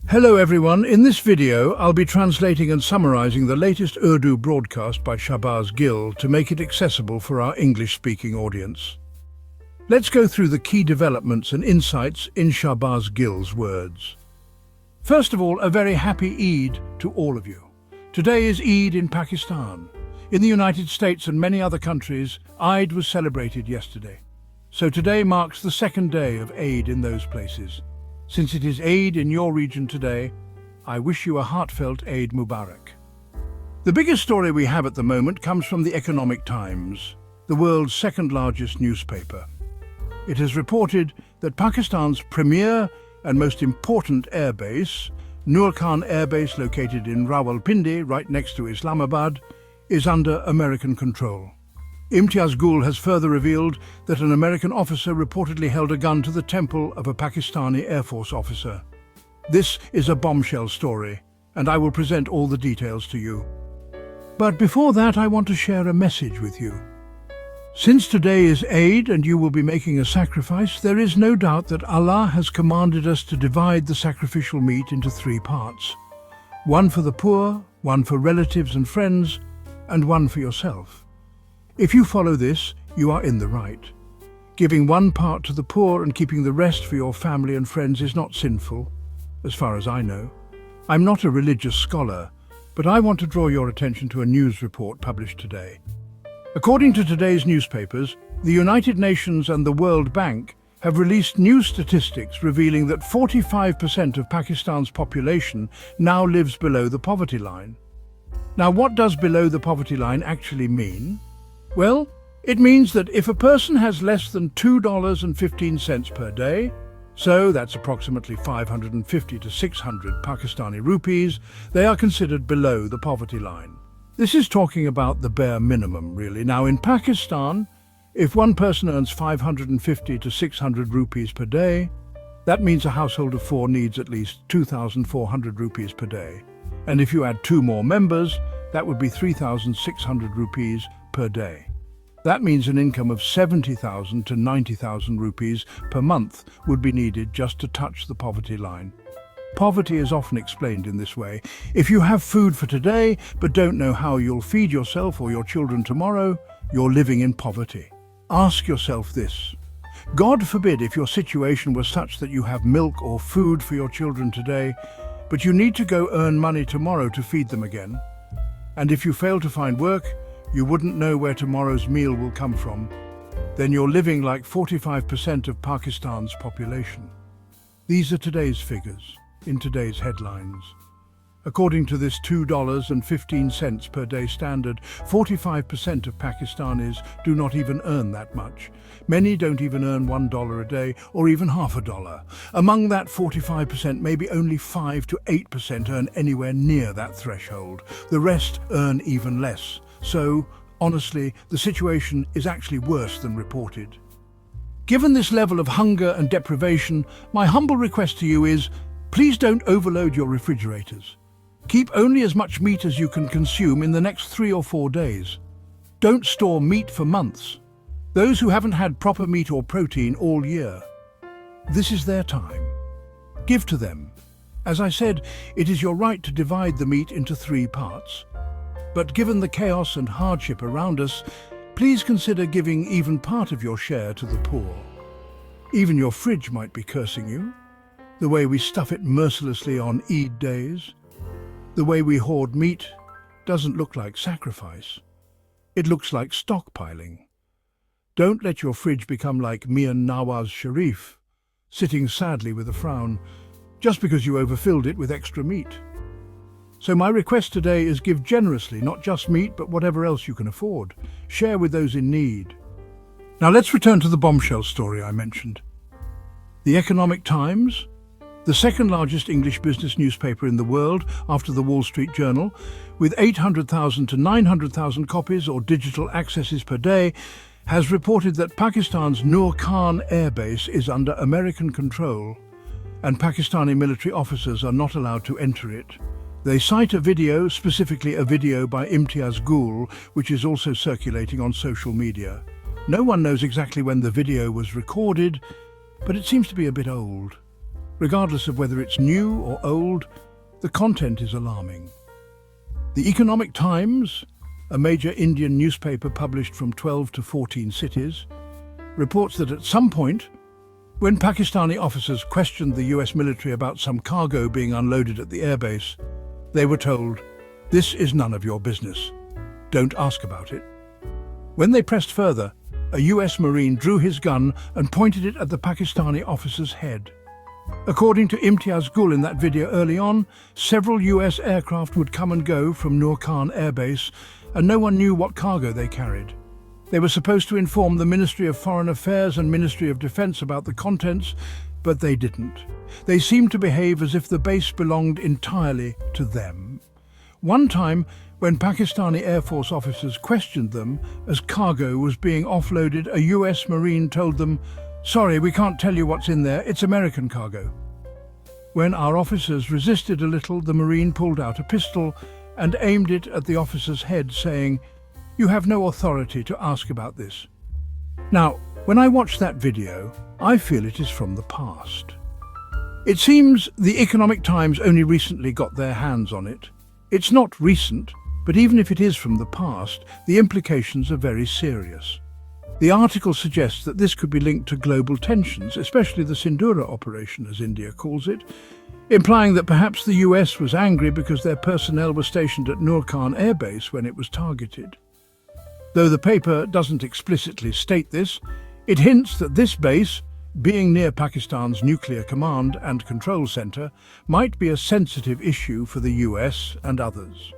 Hello everyone, in this video I'll be translating and summarizing the latest Urdu broadcast by Shahbaz Gill to make it accessible for our English-speaking audience. Let's go through the key developments and insights in Shahbaz Gill's words. First of all, a very happy Eid to all of you. Today is Eid in Pakistan. In the United States and many other countries, Eid was celebrated yesterday. So today marks the second day of Eid in those places. Since it is Eid in your region today, I wish you a heartfelt Eid Mubarak. The biggest story we have at the moment comes from the Economic Times, the world's second largest newspaper. It has reported that Pakistan's premier and most important airbase, Noor Air Base located in Rawalpindi, right next to Islamabad, is under American control. Imtiaz Gul has further revealed that an American officer reportedly held a gun to the temple of a Pakistani Air Force officer. This is a bombshell story, and I will present all the details to you. But before that, I want to share a message with you. Since today is Eid and you will be making a sacrifice, there is no doubt that Allah has commanded us to divide the sacrificial meat into 3 parts. One for the poor, one for relatives and friends, and one for yourself. If you follow this, you are in the right. Giving one part to the poor and keeping the rest for your family and friends is not sinful, as far as I know. I'm not a religious scholar, but I want to draw your attention to a news report published today. According to today's newspapers, the United Nations and the World Bank have released new statistics revealing that 45% of Pakistan's population now lives below the poverty line. Now, what does below the poverty line actually mean? Well, it means that if a person has less than $2.15 per day, so that's approximately 550 to 600 Pakistani rupees, they are considered below the poverty line. This is talking about the bare minimum, really. Now, in Pakistan, if one person earns 550 to 600 rupees per day, that means a household of 4 needs at least 2,400 rupees per day. And if you add 2 more members, that would be 3,600 rupees per day. That means an income of 70,000 to 90,000 rupees per month would be needed just to touch the poverty line. Poverty is often explained in this way. If you have food for today but don't know how you'll feed yourself or your children tomorrow, you're living in poverty. Ask yourself this. God forbid if your situation was such that you have milk or food for your children today, but you need to go earn money tomorrow to feed them again. And if you fail to find work, you wouldn't know where tomorrow's meal will come from. Then you're living like 45% of Pakistan's population. These are today's figures, in today's headlines. According to this $2.15 per day standard, 45% of Pakistanis do not even earn that much. Many don't even earn $1 a day or even half a dollar. Among that 45%, maybe only 5 to 8% earn anywhere near that threshold. The rest earn even less. So, honestly, the situation is actually worse than reported. Given this level of hunger and deprivation, my humble request to you is, please don't overload your refrigerators. Keep only as much meat as you can consume in the next 3 or 4 days. Don't store meat for months. Those who haven't had proper meat or protein all year, this is their time. Give to them. As I said, it is your right to divide the meat into 3 parts. But given the chaos and hardship around us, please consider giving even part of your share to the poor. Even your fridge might be cursing you. The way we stuff it mercilessly on Eid days. The way we hoard meat doesn't look like sacrifice. It looks like stockpiling. Don't let your fridge become like Mian Nawaz Sharif, sitting sadly with a frown, just because you overfilled it with extra meat. So my request today is give generously, not just meat, but whatever else you can afford. Share with those in need. Now let's return to the bombshell story I mentioned. The Economic Times, the second largest English business newspaper in the world after the Wall Street Journal, with 800,000 to 900,000 copies or digital accesses per day, has reported that Pakistan's Noor Air Base is under American control, and Pakistani military officers are not allowed to enter it. They cite a video, specifically a video by Imtiaz Gul, which is also circulating on social media. No one knows exactly when the video was recorded, but it seems to be a bit old. Regardless of whether it's new or old, the content is alarming. The Economic Times, a major Indian newspaper published from 12 to 14 cities, reports that at some point, when Pakistani officers questioned the US military about some cargo being unloaded at the airbase, they were told, "This is none of your business. Don't ask about it." When they pressed further, a US Marine drew his gun and pointed it at the Pakistani officer's head. According to Imtiaz Gul in that video early on, several US aircraft would come and go from Noor Air Base, and no one knew what cargo they carried. They were supposed to inform the Ministry of Foreign Affairs and Ministry of Defense about the contents, but they didn't. They seemed to behave as if the base belonged entirely to them. One time, when Pakistani Air Force officers questioned them as cargo was being offloaded, a US Marine told them, "Sorry, we can't tell you what's in there, it's American cargo." When our officers resisted a little, the Marine pulled out a pistol and aimed it at the officer's head, saying, "You have no authority to ask about this." Now, when I watch that video, I feel it is from the past. It seems the Economic Times only recently got their hands on it. It's not recent, but even if it is from the past, the implications are very serious. The article suggests that this could be linked to global tensions, especially the Sindhura operation, as India calls it, implying that perhaps the US was angry because their personnel were stationed at Noor Air Base when it was targeted. Though the paper doesn't explicitly state this, it hints that this base, being near Pakistan's nuclear command and control center, might be a sensitive issue for the US and others.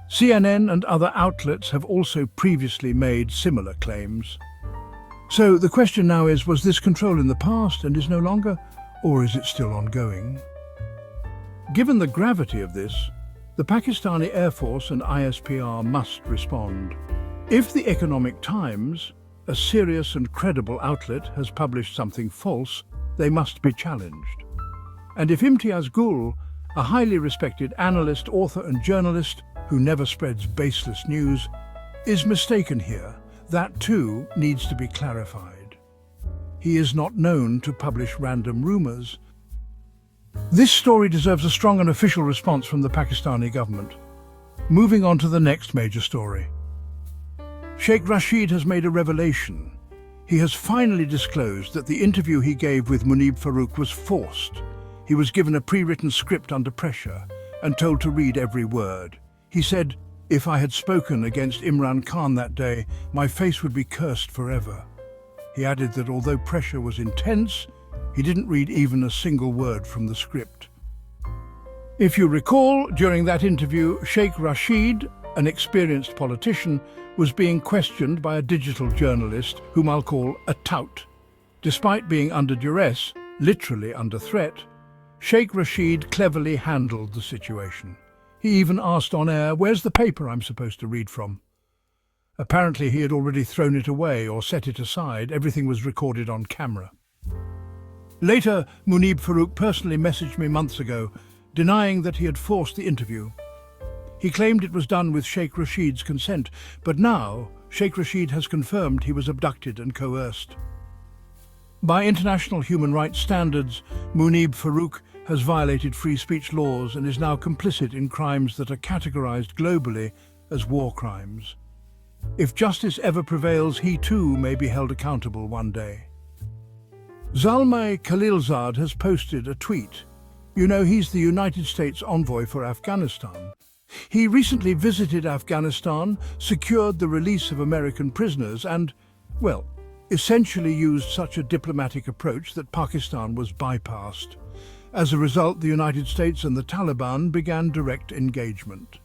CNN and other outlets have also previously made similar claims. So the question now is, was this control in the past and is no longer, or is it still ongoing? Given the gravity of this, the Pakistani Air Force and ISPR must respond. If the Economic Times, a serious and credible outlet, has published something false, they must be challenged. And if Imtiaz Gul, a highly respected analyst, author and journalist who never spreads baseless news, is mistaken here, that too needs to be clarified. He is not known to publish random rumors. This story deserves a strong and official response from the Pakistani government. Moving on to the next major story. Sheikh Rasheed has made a revelation. He has finally disclosed that the interview he gave with Moeed Farouk was forced. He was given a pre-written script under pressure and told to read every word. He said, "If I had spoken against Imran Khan that day, my face would be cursed forever." He added that although pressure was intense, he didn't read even a single word from the script. If you recall, during that interview, Sheikh Rasheed, an experienced politician, was being questioned by a digital journalist whom I'll call a tout. Despite being under duress, literally under threat, Sheikh Rasheed cleverly handled the situation. He even asked on air, "Where's the paper I'm supposed to read from?" Apparently he had already thrown it away or set it aside. Everything was recorded on camera. Later, Moeed Farouk personally messaged me months ago, denying that he had forced the interview. He claimed it was done with Sheikh Rasheed's consent, but now Sheikh Rasheed has confirmed he was abducted and coerced. By international human rights standards, Moeed Farouk has violated free speech laws and is now complicit in crimes that are categorized globally as war crimes. If justice ever prevails, he too may be held accountable one day. Zalmay Khalilzad has posted a tweet. You know, he's the United States envoy for Afghanistan. He recently visited Afghanistan, secured the release of American prisoners and, well, essentially used such a diplomatic approach that Pakistan was bypassed. As a result, the United States and the Taliban began direct engagement.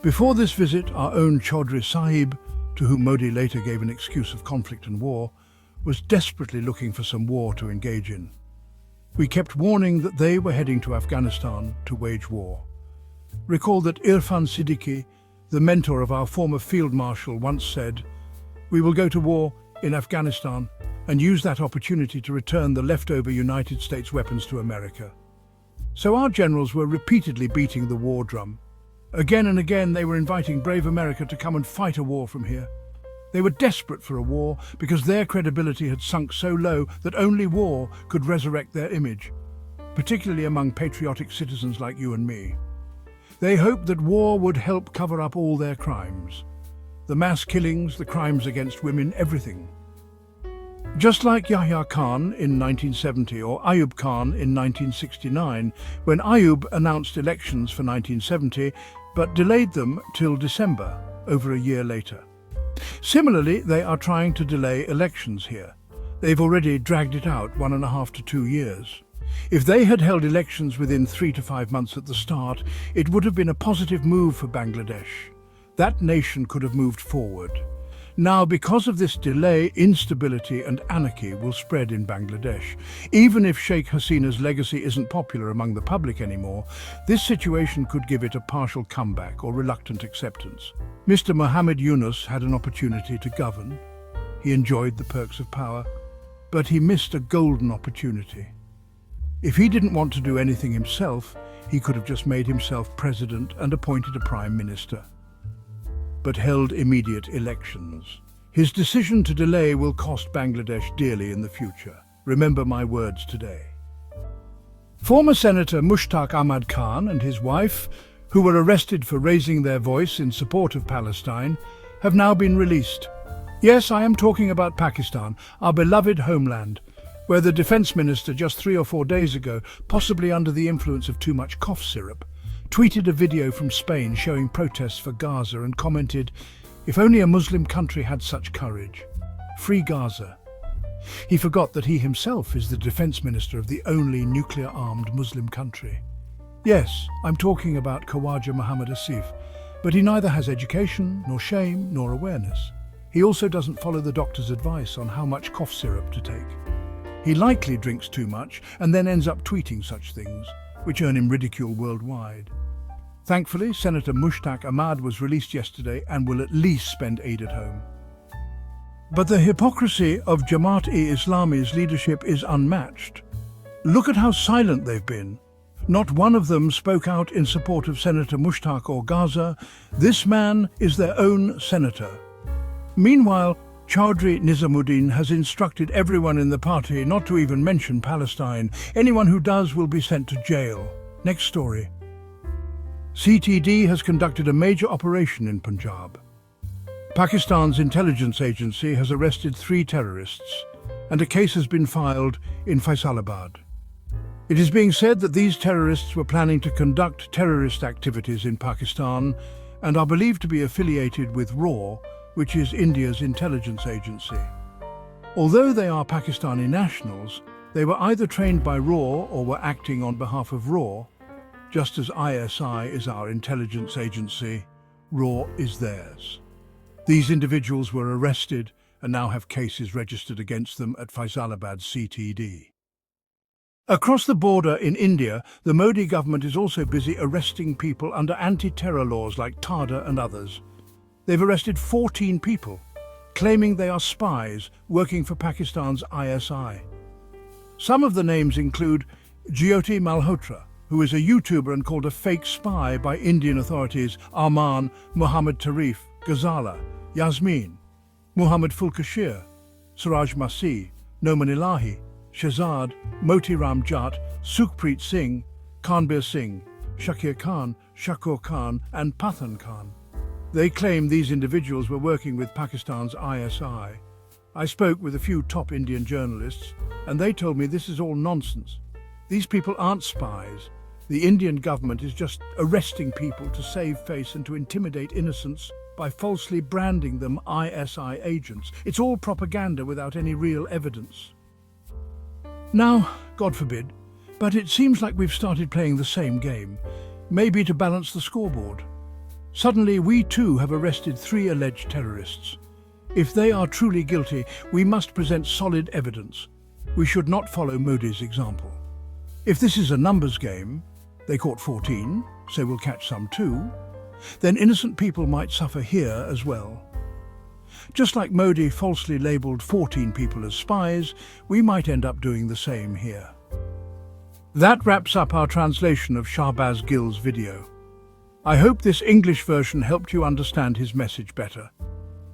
Before this visit, our own Chaudhry Sahib, to whom Modi later gave an excuse of conflict and war, was desperately looking for some war to engage in. We kept warning that they were heading to Afghanistan to wage war. Recall that Irfan Siddiqui, the mentor of our former Field Marshal, once said, "We will go to war in Afghanistan and use that opportunity to return the leftover United States weapons to America." So our generals were repeatedly beating the war drum. Again and again they were inviting brave America to come and fight a war from here. They were desperate for a war because their credibility had sunk so low that only war could resurrect their image. particularly among patriotic citizens like you and me. They hoped that war would help cover up all their crimes. The mass killings, the crimes against women, everything. Just like Yahya Khan in 1970 or Ayub Khan in 1969, when Ayub announced elections for 1970 but delayed them till December, over a year later. Similarly, they are trying to delay elections here. They've already dragged it out 1.5 to 2 years. If they had held elections within 3 to 5 months at the start, it would have been a positive move for Bangladesh. That nation could have moved forward. Now, because of this delay, instability and anarchy will spread in Bangladesh. Even if Sheikh Hasina's legacy isn't popular among the public anymore, this situation could give it a partial comeback or reluctant acceptance. Mr. Mohammed Yunus had an opportunity to govern. He enjoyed the perks of power, but he missed a golden opportunity. If he didn't want to do anything himself, he could have just made himself president and appointed a prime minister, but held immediate elections. His decision to delay will cost Bangladesh dearly in the future. Remember my words today. Former Senator Mushtaq Ahmad Khan and his wife, who were arrested for raising their voice in support of Palestine, have now been released. Yes, I am talking about Pakistan, our beloved homeland, where the defense minister just 3 or 4 days ago, possibly under the influence of too much cough syrup, tweeted a video from Spain showing protests for Gaza and commented, "If only a Muslim country had such courage. Free Gaza." He forgot that he himself is the defense minister of the only nuclear-armed Muslim country. Yes, I'm talking about Khawaja Muhammad Asif, but he neither has education, nor shame, nor awareness. He also doesn't follow the doctor's advice on how much cough syrup to take. He likely drinks too much and then ends up tweeting such things, which earn him ridicule worldwide. Thankfully, Senator Mushtaq Ahmad was released yesterday and will at least spend Eid at home. But the hypocrisy of Jamaat-e-Islami's leadership is unmatched. Look at how silent they've been. Not one of them spoke out in support of Senator Mushtaq or Gaza. This man is their own senator. Meanwhile, Chaudhry Nizamuddin has instructed everyone in the party not to even mention Palestine. Anyone who does will be sent to jail. Next story. CTD has conducted a major operation in Punjab. Pakistan's intelligence agency has arrested 3 terrorists, and a case has been filed in Faisalabad. It is being said that these terrorists were planning to conduct terrorist activities in Pakistan and are believed to be affiliated with RAW, which is India's intelligence agency. Although they are Pakistani nationals, they were either trained by RAW or were acting on behalf of RAW. Just as ISI is our intelligence agency, RAW is theirs. These individuals were arrested and now have cases registered against them at Faisalabad CTD. Across the border in India, the Modi government is also busy arresting people under anti-terror laws like TADA and others. They've arrested 14 people, claiming they are spies working for Pakistan's ISI. Some of the names include Jyoti Malhotra, who is a YouTuber and called a fake spy by Indian authorities, Arman, Muhammad Tarif, Ghazala, Yasmin, Muhammad Fulkashir, Suraj Masih, Noman Ilahi, Shahzad, Moti Ram Jat, Sukhpreet Singh, Kanbir Singh, Shakir Khan, Shakur Khan and Pathan Khan. They claim these individuals were working with Pakistan's ISI. I spoke with a few top Indian journalists and they told me this is all nonsense. These people aren't spies. The Indian government is just arresting people to save face and to intimidate innocents by falsely branding them ISI agents. It's all propaganda without any real evidence. Now, God forbid, but it seems like we've started playing the same game, maybe to balance the scoreboard. Suddenly, we too have arrested 3 alleged terrorists. If they are truly guilty, we must present solid evidence. We should not follow Modi's example. If this is a numbers game, they caught 14, so we'll catch some too, then innocent people might suffer here as well. Just like Modi falsely labelled 14 people as spies, we might end up doing the same here. That wraps up our translation of Shahbaz Gill's video. I hope this English version helped you understand his message better.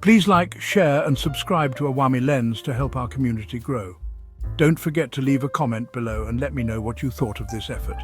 Please like, share and subscribe to Awami Lens to help our community grow. Don't forget to leave a comment below and let me know what you thought of this effort.